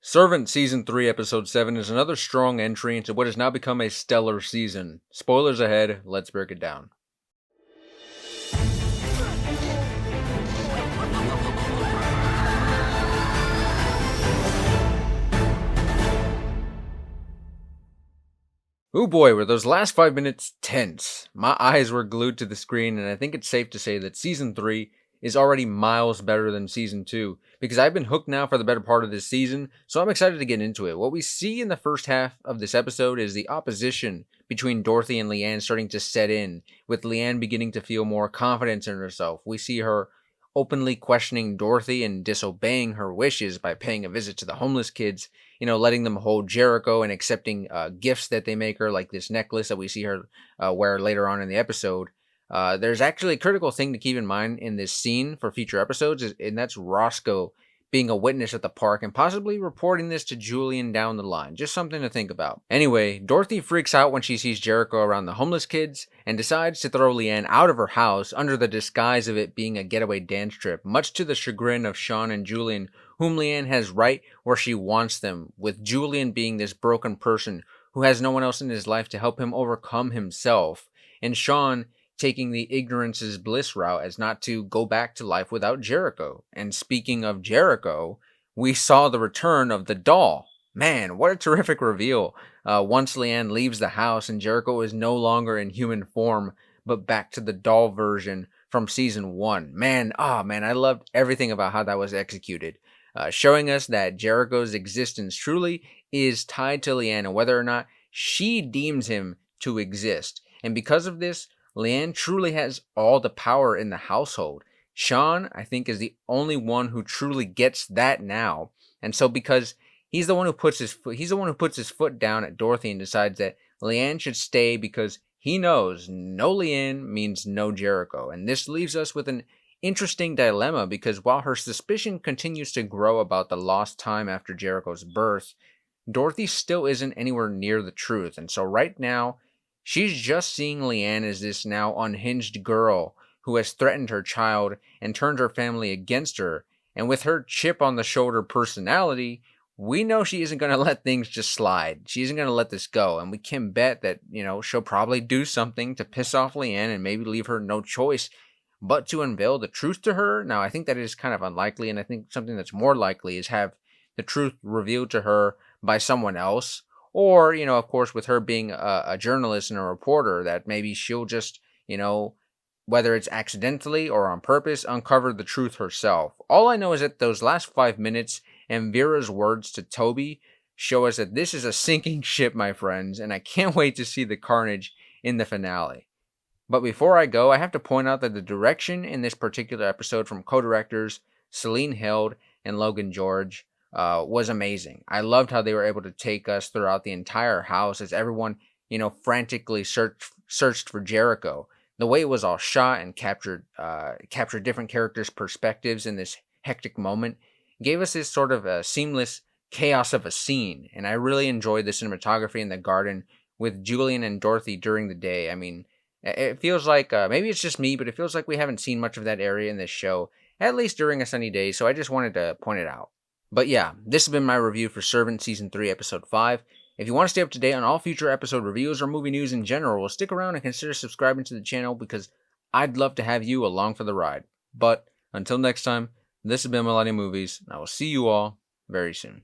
Servant Season 3, Episode 7 is another strong entry into what has now become a stellar season. Spoilers ahead, let's break it down. Oh boy, were those last 5 minutes tense. My eyes were glued to the screen, and I think it's safe to say that Season 3 is already miles better than Season 2, because I've been hooked now for the better part of this season, so I'm excited to get into it. What we see in the first half of this episode is the opposition between Dorothy and Leanne starting to set in, with Leanne beginning to feel more confidence in herself. We see her openly questioning Dorothy and disobeying her wishes by paying a visit to the homeless kids, letting them hold Jericho and accepting gifts that they make her, like this necklace that we see her wear later on in the episode. There's actually a critical thing to keep in mind in this scene for future episodes, and that's Roscoe being a witness at the park and possibly reporting this to Julian down the line. Just something to think about. Anyway, Dorothy freaks out when she sees Jericho around the homeless kids and decides to throw Leanne out of her house under the disguise of it being a getaway dance trip, much to the chagrin of Sean and Julian, whom Leanne has right where she wants them, with Julian being this broken person who has no one else in his life to help him overcome himself, and Sean taking the ignorance is bliss route as not to go back to life without Jericho. And speaking of Jericho, we saw the return of the doll. Man, what a terrific reveal. Once Leanne leaves the house and Jericho is no longer in human form, but back to the doll version from season 1. Man, I loved everything about how that was executed. Showing us that Jericho's existence truly is tied to Leanne and whether or not she deems him to exist. And because of this, Leanne truly has all the power in the household. Sean, I think, is the only one who truly gets that now. And so because he's the one who puts his foot down at Dorothy and decides that Leanne should stay because he knows no Leanne means no Jericho. And this leaves us with an interesting dilemma because while her suspicion continues to grow about the lost time after Jericho's birth, Dorothy still isn't anywhere near the truth. And so right now, she's just seeing Leanne as this now unhinged girl who has threatened her child and turned her family against her. And with her chip on the shoulder personality, we know she isn't going to let things just slide. She isn't going to let this go. And we can bet that, she'll probably do something to piss off Leanne and maybe leave her no choice but to unveil the truth to her. Now, I think that is kind of unlikely. And I think something that's more likely is have the truth revealed to her by someone else. Or, of course, with her being a journalist and a reporter, that maybe she'll just, whether it's accidentally or on purpose, uncover the truth herself. All I know is that those last 5 minutes and Vera's words to Toby show us that this is a sinking ship, my friends, and I can't wait to see the carnage in the finale. But before I go, I have to point out that the direction in this particular episode from co-directors Celine Held and Logan George was amazing. I loved how they were able to take us throughout the entire house as everyone, frantically searched for Jericho. The way it was all shot and captured different characters' perspectives in this hectic moment gave us this sort of a seamless chaos of a scene. And I really enjoyed the cinematography in the garden with Julian and Dorothy during the day. I mean, it feels like, maybe it's just me, but it feels like we haven't seen much of that area in this show, at least during a sunny day, so I just wanted to point it out. But yeah, this has been my review for Servant Season 3, Episode 5. If you want to stay up to date on all future episode reviews or movie news in general, well, stick around and consider subscribing to the channel because I'd love to have you along for the ride. But until next time, this has been Melania Movies, and I will see you all very soon.